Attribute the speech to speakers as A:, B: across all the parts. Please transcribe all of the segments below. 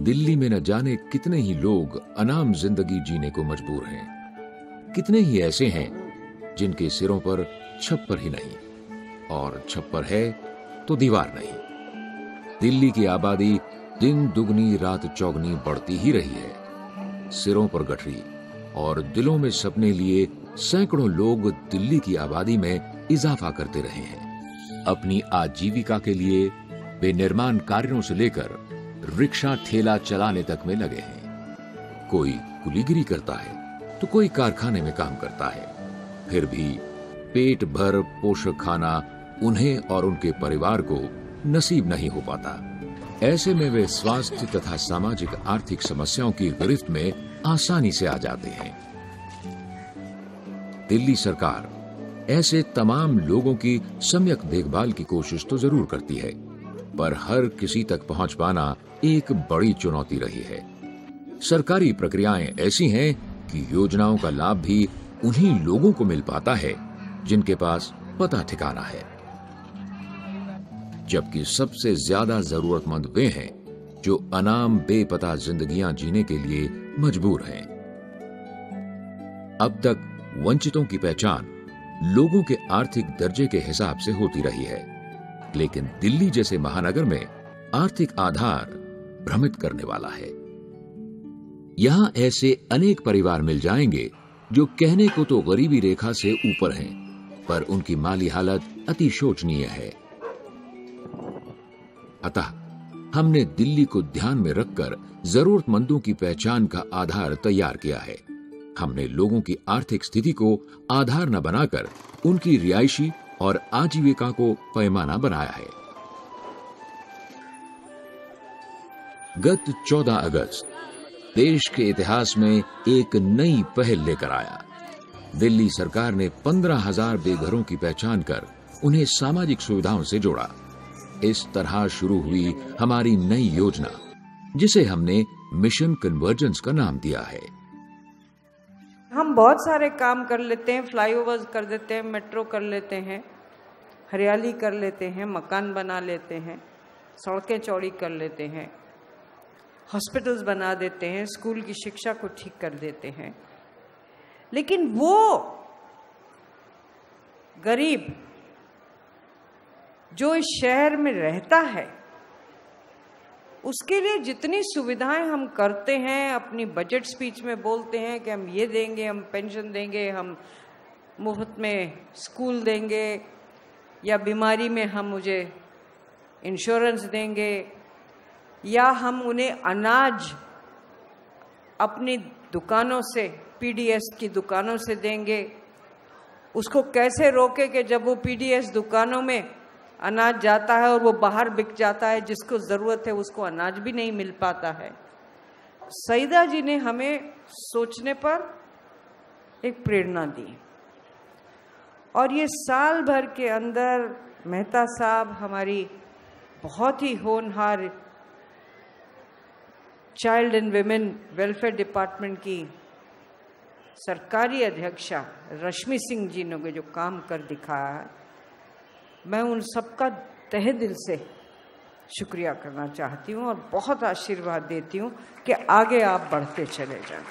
A: दिल्ली में न जाने कितने ही लोग अनाम जिंदगी जीने को मजबूर हैं। कितने ही ऐसे हैं जिनके सिरों पर छप्पर ही नहीं, और छप्पर है तो दीवार नहीं। दिल्ली की आबादी दिन दुगनी रात चौगनी बढ़ती ही रही है। सिरों पर गठरी और दिलों में सपने लिए सैकड़ों लोग दिल्ली की आबादी में इजाफा करते रहे हैं। अपनी आजीविका के लिए वे निर्माण कार्यों से लेकर रिक्शा ठेला चलाने तक में लगे हैं। कोई कुलीगिरी करता है तो कोई कारखाने में काम करता है। फिर भी पेट भर पोषक खाना उन्हें और उनके परिवार को नसीब नहीं हो पाता। ऐसे में वे स्वास्थ्य तथा सामाजिक आर्थिक समस्याओं की गिरफ्त में आसानी से आ जाते हैं। दिल्ली सरकार ऐसे तमाम लोगों की सम्यक देखभाल की कोशिश तो जरूर करती है, पर हर किसी तक पहुंच पाना एक बड़ी चुनौती रही है। सरकारी प्रक्रियाएं ऐसी हैं कि योजनाओं का लाभ भी उन्हीं लोगों को मिल पाता है जिनके पास पता ठिकाना है, जबकि सबसे ज्यादा जरूरतमंद वे हैं जो अनाम बेपता जिंदगियां जीने के लिए मजबूर हैं। अब तक वंचितों की पहचान लोगों के आर्थिक दर्जे के हिसाब से होती रही है, लेकिन दिल्ली जैसे महानगर में आर्थिक आधार भ्रमित करने वाला है। यहां ऐसे अनेक परिवार मिल जाएंगे जो कहने को तो गरीबी रेखा से ऊपर हैं, पर उनकी माली हालत अति शोचनीय है। अतः हमने दिल्ली को ध्यान में रखकर जरूरतमंदों की पहचान का आधार तैयार किया है। हमने लोगों की आर्थिक स्थिति को आधार न बनाकर उनकी रिहायशी और आजीविका को पैमाना बनाया है। गत 14 अगस्त देश के इतिहास में एक नई पहल लेकर आया। दिल्ली सरकार ने 15,000 बेघरों की पहचान कर उन्हें सामाजिक सुविधाओं से जोड़ा। इस तरह शुरू हुई हमारी नई योजना, जिसे हमने मिशन कन्वर्जेंस का नाम दिया है।
B: हम बहुत सारे काम कर लेते हैं, फ्लाईओवर्स कर देते हैं, मेट्रो कर लेते हैं, हरियाली कर लेते हैं, मकान बना लेते हैं, सड़कें चौड़ी कर लेते हैं, हॉस्पिटल्स बना देते हैं, स्कूल की शिक्षा को ठीक कर देते हैं। लेकिन वो गरीब जो इस शहर में रहता है, उसके लिए जितनी सुविधाएं हम करते हैं, अपनी बजट स्पीच में बोलते हैं कि हम ये देंगे, हम पेंशन देंगे, हम मुफ्त में स्कूल देंगे, या बीमारी में हम मुझे इंश्योरेंस देंगे, या हम उन्हें अनाज अपनी दुकानों से, पीडीएस की दुकानों से देंगे। उसको कैसे रोके कि जब वो पीडीएस दुकानों में अनाज जाता है और वो बाहर बिक जाता है, जिसको ज़रूरत है उसको अनाज भी नहीं मिल पाता है। सईदा जी ने हमें सोचने पर एक प्रेरणा दी, और ये साल भर के अंदर मेहता साहब, हमारी बहुत ही होनहार child and women welfare department की सरकारी अध्यक्षा रश्मि सिंह जी ने जो काम कर दिखाया है, मैं उन सबका तहे दिल से शुक्रिया करना चाहती हूँ और बहुत आशीर्वाद देती हूँ कि आगे आप बढ़ते चले जाएं।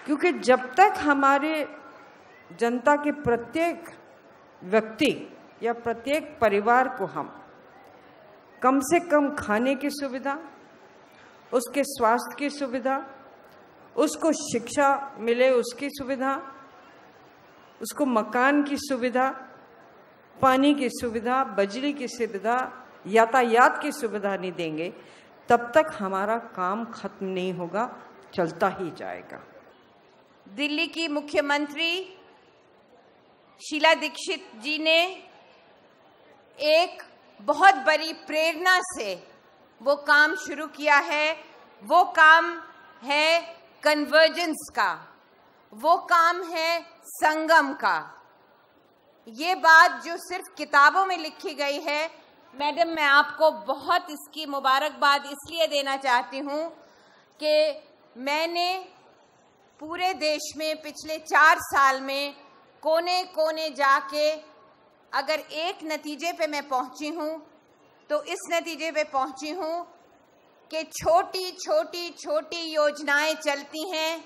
B: क्योंकि जब तक हमारे जनता के प्रत्येक व्यक्ति या प्रत्येक परिवार को हम कम से कम खाने की सुविधा, उसके स्वास्थ्य की सुविधा, उसको शिक्षा मिले उसकी सुविधा, उसको मकान की सुविधा, पानी की सुविधा, बिजली की सुविधा, यातायात की सुविधा नहीं देंगे, तब तक हमारा काम खत्म नहीं होगा, चलता ही जाएगा।
C: दिल्ली की मुख्यमंत्री शीला दीक्षित जी ने एक बहुत बड़ी प्रेरणा से वो काम शुरू किया है। वो काम है कन्वर्जेंस का, वो काम है संगम का। ये बात जो सिर्फ किताबों में लिखी गई है, मैडम मैं आपको बहुत इसकी मुबारकबाद इसलिए देना चाहती हूँ कि मैंने पूरे देश में पिछले 4 साल में कोने कोने जाके अगर एक नतीजे पे मैं पहुंची हूँ तो इस नतीजे पे पहुंची हूँ कि छोटी छोटी छोटी योजनाएं चलती हैं,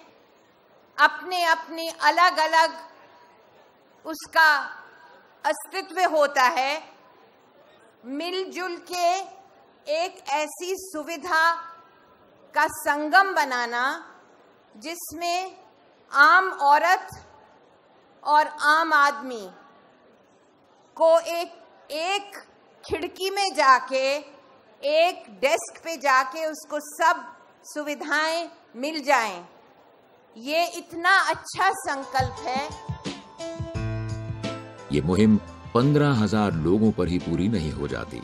C: अपने अपनी अलग अलग उसका अस्तित्व होता है। मिलजुल के एक ऐसी सुविधा का संगम बनाना जिसमें आम औरत और आम आदमी को एक खिड़की में जाके, एक डेस्क पे जाके उसको सब सुविधाएं मिल जाएं। ये इतना अच्छा संकल्प है।
A: ये मुहिम 15,000 लोगों पर ही पूरी नहीं हो जाती।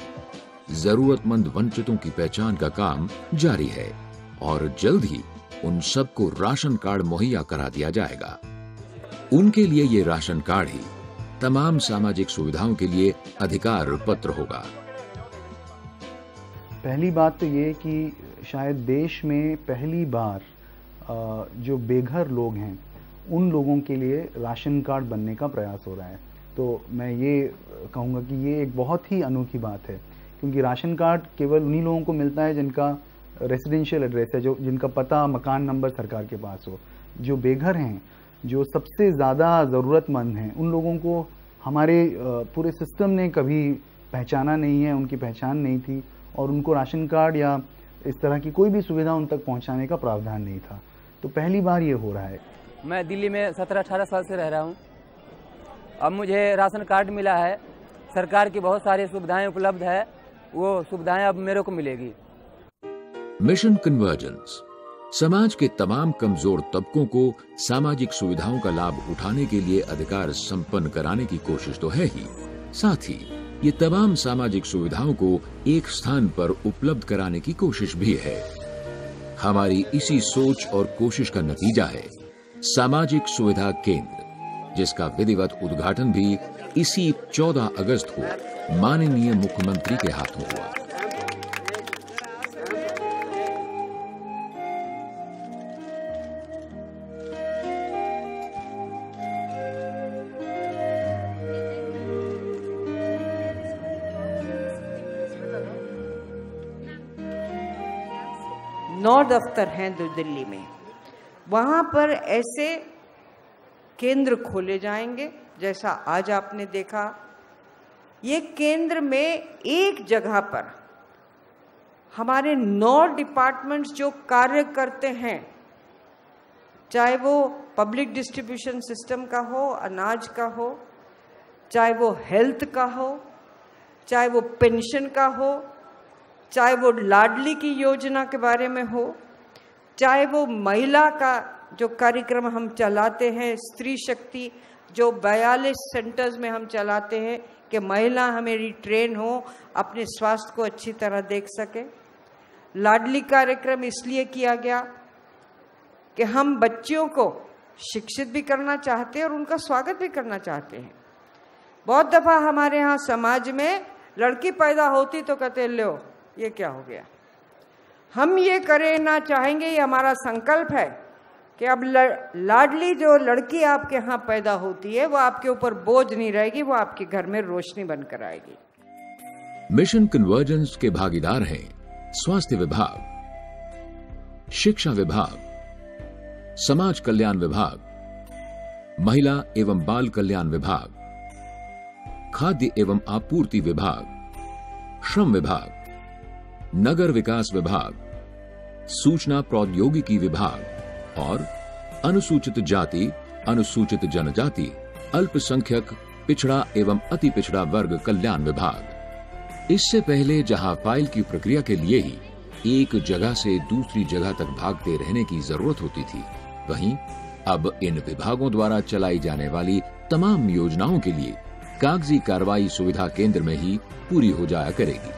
A: जरूरतमंद वंचितों की पहचान का काम जारी है और जल्द ही उन सबको राशन कार्ड मुहैया करा दिया जाएगा। उनके लिए ये राशन कार्ड ही तमाम सामाजिक सुविधाओं के लिए अधिकार पत्र होगा।
D: पहली बात तो ये कि शायद देश में पहली बार जो बेघर लोग हैं उन लोगों के लिए राशन कार्ड बनने का प्रयास हो रहा है। तो मैं ये कहूँगा कि ये एक बहुत ही अनोखी बात है, क्योंकि राशन कार्ड केवल उन्हीं लोगों को मिलता है जिनका रेसिडेंशियल एड्रेस है, जो जिनका पता मकान नंबर सरकार के पास हो। जो बेघर हैं, जो सबसे ज़्यादा ज़रूरतमंद हैं, उन लोगों को हमारे पूरे सिस्टम ने कभी पहचाना नहीं है, उनकी पहचान नहीं थी और उनको राशन कार्ड या इस तरह की कोई भी सुविधा उन तक पहुंचाने का प्रावधान नहीं था। तो पहली बार ये हो रहा है।
E: मैं दिल्ली में 17-18 साल से रह रहा हूँ। अब मुझे राशन कार्ड मिला है, सरकार की बहुत सारी सुविधाएं उपलब्ध है, वो सुविधाएं अब मेरे को मिलेगी।
A: मिशन कन्वर्जेंस समाज के तमाम कमजोर तबकों को सामाजिक सुविधाओं का लाभ उठाने के लिए अधिकार संपन्न कराने की कोशिश तो है ही, साथ ही ये तमाम सामाजिक सुविधाओं को एक स्थान पर उपलब्ध कराने की कोशिश भी है। हमारी इसी सोच और कोशिश का नतीजा है सामाजिक सुविधा केंद्र, जिसका विधिवत उद्घाटन भी इसी 14 अगस्त को माननीय मुख्यमंत्री के हाथों हुआ।
B: नौ दफ्तर हैं दिल्ली में, वहाँ पर ऐसे केंद्र खोले जाएंगे जैसा आज आपने देखा। ये केंद्र में एक जगह पर हमारे 9 डिपार्टमेंट्स जो कार्य करते हैं, चाहे वो पब्लिक डिस्ट्रीब्यूशन सिस्टम का हो, अनाज का हो, चाहे वो हेल्थ का हो, चाहे वो पेंशन का हो, चाहे वो लाडली की योजना के बारे में हो, चाहे वो महिला का जो कार्यक्रम हम चलाते हैं, स्त्री शक्ति जो 42 सेंटर्स में हम चलाते हैं कि महिला हमें ट्रेन हो, अपने स्वास्थ्य को अच्छी तरह देख सके। लाडली कार्यक्रम इसलिए किया गया कि हम बच्चियों को शिक्षित भी करना चाहते हैं और उनका स्वागत भी करना चाहते हैं। बहुत दफ़ा हमारे यहाँ समाज में लड़की पैदा होती तो कहते लो ये क्या हो गया। हम ये करना चाहेंगे, ये हमारा संकल्प है कि अब लाडली जो लड़की आपके यहाँ पैदा होती है वो आपके ऊपर बोझ नहीं रहेगी, वो आपके घर में रोशनी बनकर आएगी।
A: मिशन कन्वर्जेंस के भागीदार हैं स्वास्थ्य विभाग, शिक्षा विभाग, समाज कल्याण विभाग, महिला एवं बाल कल्याण विभाग, खाद्य एवं आपूर्ति विभाग, श्रम विभाग, नगर विकास विभाग, सूचना प्रौद्योगिकी विभाग और अनुसूचित जाति, अनुसूचित जनजाति, अल्पसंख्यक, पिछड़ा एवं अति पिछड़ा वर्ग कल्याण विभाग। इससे पहले जहां फाइल की प्रक्रिया के लिए ही एक जगह से दूसरी जगह तक भागते रहने की जरूरत होती थी, वहीं अब इन विभागों द्वारा चलाई जाने वाली तमाम योजनाओं के लिए कागजी कार्रवाई सुविधा केंद्र में ही पूरी हो जाया करेगी,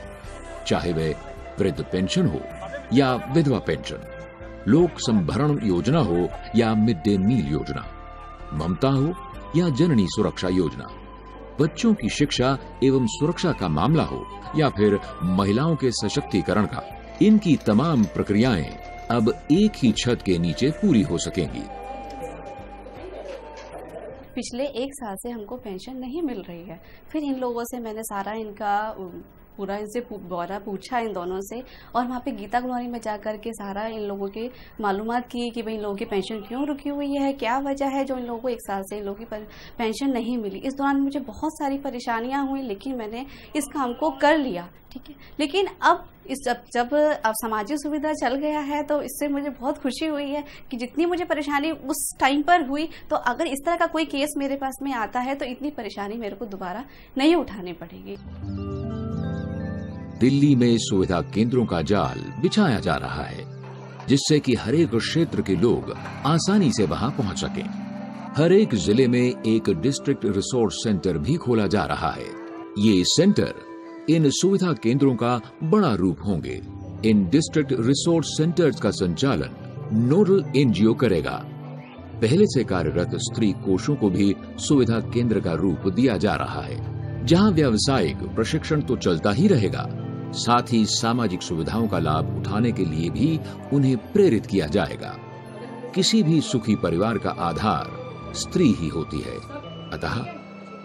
A: चाहे वह वृद्ध पेंशन हो या विधवा पेंशन, लोक संभरण योजना हो या मिड डे मील योजना, ममता हो या जननी सुरक्षा योजना, बच्चों की शिक्षा एवं सुरक्षा का मामला हो या फिर महिलाओं के सशक्तिकरण का, इनकी तमाम प्रक्रियाएं अब एक ही छत के नीचे पूरी हो सकेंगी।
F: पिछले 1 साल से हमको पेंशन नहीं मिल रही है। फिर इन लोगों से मैंने सारा इनका पूरा इनसे ब्यौरा पूछा इन दोनों से, और वहाँ पे गीता कॉलोनी में जाकर के सारा इन लोगों की मालूमात की कि भाई इन लोगों की पेंशन क्यों रुकी हुई है, क्या वजह है जो इन लोगों को 1 साल से इन लोगों की पेंशन नहीं मिली। इस दौरान मुझे बहुत सारी परेशानियां हुई, लेकिन मैंने इस काम को कर लिया, ठीक है। लेकिन अब जब सामाजिक सुविधा चल गया है तो इससे मुझे बहुत खुशी हुई है कि जितनी मुझे परेशानी उस टाइम पर हुई, तो अगर इस तरह का कोई केस मेरे पास में आता है तो इतनी परेशानी मेरे को दोबारा नहीं उठानी पड़ेगी।
A: दिल्ली में सुविधा केंद्रों का जाल बिछाया जा रहा है, जिससे कि हर एक क्षेत्र के लोग आसानी से वहां पहुंच सकें। हर एक जिले में एक डिस्ट्रिक्ट रिसोर्स सेंटर भी खोला जा रहा है। ये सेंटर इन सुविधा केंद्रों का बड़ा रूप होंगे। इन डिस्ट्रिक्ट रिसोर्स सेंटर्स का संचालन नोडल एनजीओ करेगा। पहले से कार्यरत स्त्री कोषों को भी सुविधा केंद्र का रूप दिया जा रहा है, जहां व्यावसायिक प्रशिक्षण तो चलता ही रहेगा, साथ ही सामाजिक सुविधाओं का लाभ उठाने के लिए भी उन्हें प्रेरित किया जाएगा। किसी भी सुखी परिवार का आधार स्त्री ही होती है, अतः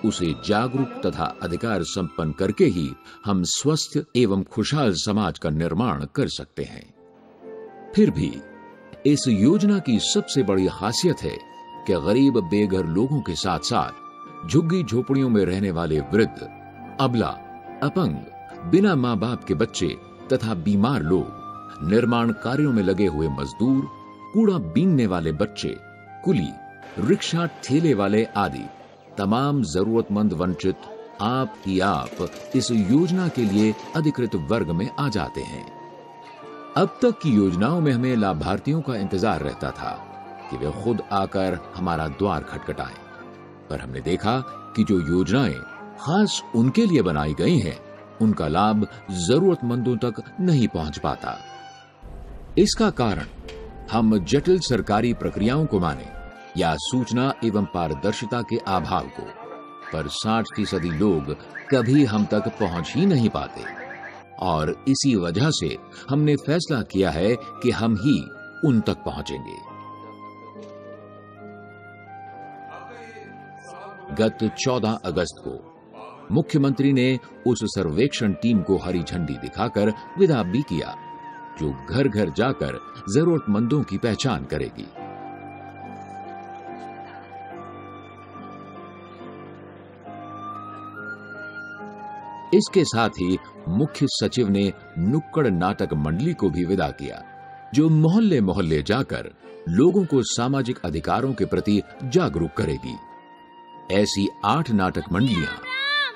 A: उसे जागरूक तथा अधिकार संपन्न करके ही हम स्वस्थ एवं खुशहाल समाज का निर्माण कर सकते हैं। फिर भी इस योजना की सबसे बड़ी खासियत है कि गरीब बेघर लोगों के साथ साथ झुग्गी झोपड़ियों में रहने वाले वृद्ध, अबला, अपंग, बिना माँ बाप के बच्चे तथा बीमार लोग, निर्माण कार्यों में लगे हुए मजदूर, कूड़ा बीनने वाले बच्चे, कुली, रिक्शा ठेले वाले आदि तमाम जरूरतमंद वंचित आप ही आप इस योजना के लिए अधिकृत वर्ग में आ जाते हैं। अब तक की योजनाओं में हमें लाभार्थियों का इंतजार रहता था कि वे खुद आकर हमारा द्वार खटखटाएं, पर हमने देखा कि जो योजनाएं खास उनके लिए बनाई गई हैं, उनका लाभ जरूरतमंदों तक नहीं पहुंच पाता। इसका कारण हम जटिल सरकारी प्रक्रियाओं को माने या सूचना एवं पारदर्शिता के अभाव को, पर 60% लोग कभी हम तक पहुंच ही नहीं पाते, और इसी वजह से हमने फैसला किया है कि हम ही उन तक पहुंचेंगे। गत 14 अगस्त को मुख्यमंत्री ने उस सर्वेक्षण टीम को हरी झंडी दिखाकर विदा भी किया, जो घर घर जाकर जरूरतमंदों की पहचान करेगी। इसके साथ ही मुख्य सचिव ने नुक्कड़ नाटक मंडली को भी विदा किया, जो मोहल्ले मोहल्ले जाकर लोगों को सामाजिक अधिकारों के प्रति जागरूक करेगी। ऐसी 8 नाटक मंडलियां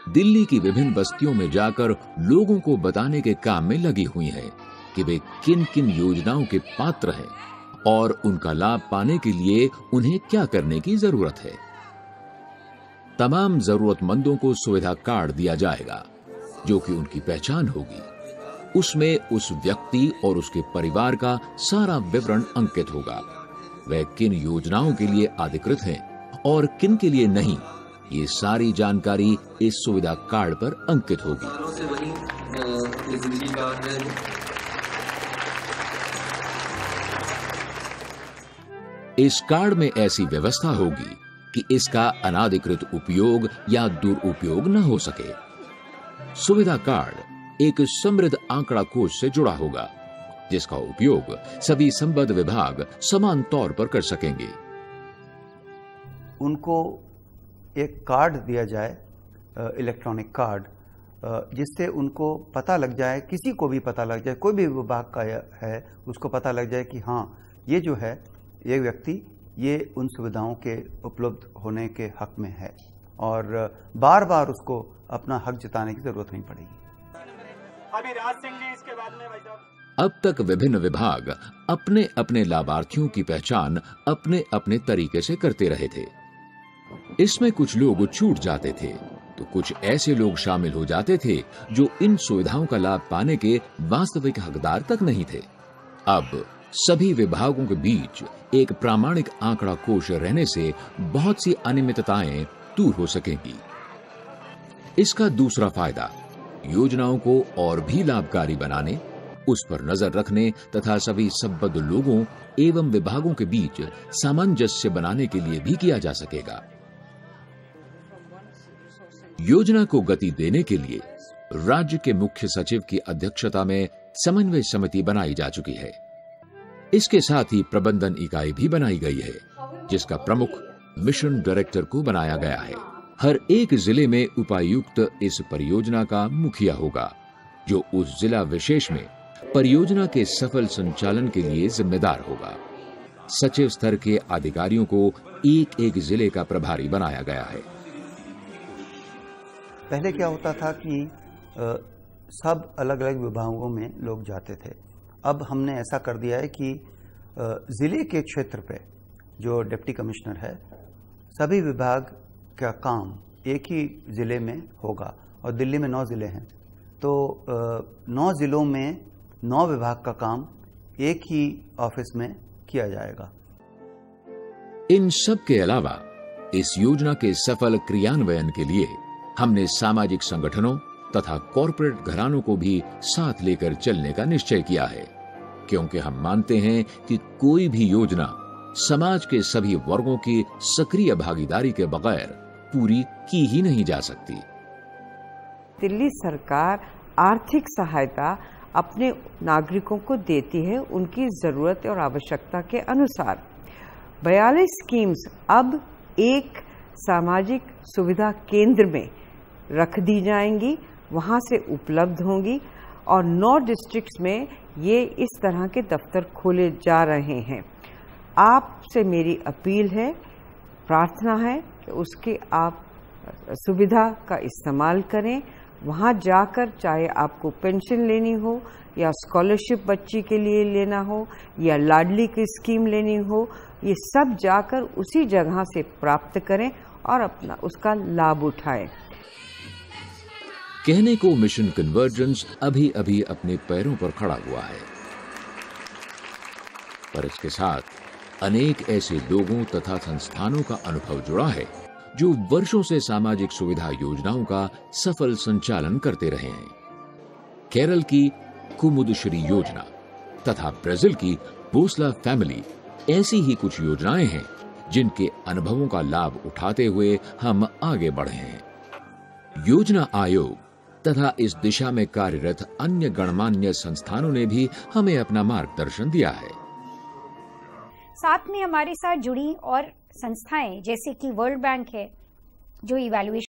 A: दिल्ली की विभिन्न बस्तियों में जाकर लोगों को बताने के काम में लगी हुई हैं कि वे किन किन योजनाओं के पात्र हैं और उनका लाभ पाने के लिए उन्हें क्या करने की जरूरत है। तमाम जरूरतमंदों को सुविधा कार्ड दिया जाएगा, जो कि उनकी पहचान होगी। उसमें उस व्यक्ति और उसके परिवार का सारा विवरण अंकित होगा। वह किन योजनाओं के लिए अधिकृत हैं और किन के लिए नहीं, ये सारी जानकारी इस सुविधा कार्ड पर अंकित होगी। इस कार्ड में ऐसी व्यवस्था होगी कि इसका अनाधिकृत उपयोग या दुरुपयोग न हो सके। सुविधा कार्ड एक समृद्ध आंकड़ा कोष से जुड़ा होगा, जिसका उपयोग सभी संबद्ध विभाग समान तौर पर कर सकेंगे।
G: उनको एक कार्ड दिया जाए, इलेक्ट्रॉनिक कार्ड, जिससे उनको पता लग जाए, किसी को भी पता लग जाए, कोई भी विभाग का है उसको पता लग जाए कि हाँ, ये जो है ये व्यक्ति ये उन सुविधाओं के उपलब्ध होने के हक में है, और बार बार उसको अपना हक जताने की जरूरत नहीं पड़ेगी।
H: अभी राज सिंह जी इसके बाद में भाई साहब।
A: अब तक विभिन्न विभाग अपने अपने लाभार्थियों की पहचान अपने अपने तरीके से करते रहे थे। इसमें कुछ लोग छूट जाते थे, तो कुछ ऐसे लोग शामिल हो जाते थे जो इन सुविधाओं का लाभ पाने के वास्तविक हकदार तक नहीं थे। अब सभी विभागों के बीच एक प्रामाणिक आंकड़ा कोष रहने से बहुत सी अनियमितताएं दूर हो सकेंगी। इसका दूसरा फायदा योजनाओं को और भी लाभकारी बनाने, उस पर नजर रखने तथा सभी संबद्ध लोगों एवं विभागों के बीच सामंजस्य बनाने के लिए भी किया जा सकेगा। योजना को गति देने के लिए राज्य के मुख्य सचिव की अध्यक्षता में समन्वय समिति बनाई जा चुकी है। इसके साथ ही प्रबंधन इकाई भी बनाई गई है, जिसका प्रमुख मिशन डायरेक्टर को बनाया गया है। हर एक जिले में उपायुक्त इस परियोजना का मुखिया होगा, जो उस जिला विशेष में परियोजना के सफल संचालन के लिए जिम्मेदार होगा। सचिव स्तर के अधिकारियों को एक एक जिले का प्रभारी बनाया गया है।
G: पहले क्या होता था कि सब अलग अलग विभागों में लोग जाते थे। अब हमने ऐसा कर दिया है कि जिले के क्षेत्र पे जो डिप्टी कमिश्नर है, सभी विभाग का काम एक ही जिले में होगा। और दिल्ली में 9 जिले हैं, तो 9 जिलों में 9 विभाग का काम एक ही ऑफिस में किया जाएगा।
A: इन सब के अलावा इस योजना के सफल क्रियान्वयन के लिए हमने सामाजिक संगठनों तथा कॉरपोरेट घरानों को भी साथ लेकर चलने का निश्चय किया है, क्योंकि हम मानते हैं कि कोई भी योजना समाज के सभी वर्गों की सक्रिय भागीदारी के बगैर पूरी की ही नहीं जा सकती।
B: दिल्ली सरकार आर्थिक सहायता अपने नागरिकों को देती है उनकी जरूरत और आवश्यकता के अनुसार। 42 स्कीम्स अब एक सामाजिक सुविधा केंद्र में रख दी जाएंगी, वहां से उपलब्ध होंगी और 9 डिस्ट्रिक्ट्स में ये इस तरह के दफ्तर खोले जा रहे हैं। आपसे मेरी अपील है, प्रार्थना है कि उसके आप सुविधा का इस्तेमाल करें। वहां जाकर चाहे आपको पेंशन लेनी हो या स्कॉलरशिप बच्ची के लिए लेना हो या लाडली की स्कीम लेनी हो, ये सब जाकर उसी जगह से प्राप्त करें और अपना उसका लाभ उठाएं।
A: कहने को मिशन कन्वर्जेंस अभी अभी अपने पैरों पर खड़ा हुआ है, पर इसके साथ अनेक ऐसे लोगों तथा संस्थानों का अनुभव जुड़ा है जो वर्षों से सामाजिक सुविधा योजनाओं का सफल संचालन करते रहे हैं। केरल की कुमुदश्री योजना तथा ब्राजील की बोसला फैमिली ऐसी ही कुछ योजनाएं हैं जिनके अनुभवों का लाभ उठाते हुए हम आगे बढ़े हैं। योजना आयोग तथा इस दिशा में कार्यरत अन्य गणमान्य संस्थानों ने भी हमें अपना मार्गदर्शन दिया है।
I: साथ में हमारे साथ जुड़ी और संस्थाएं जैसे कि वर्ल्ड बैंक है, जो इवैल्यूएशन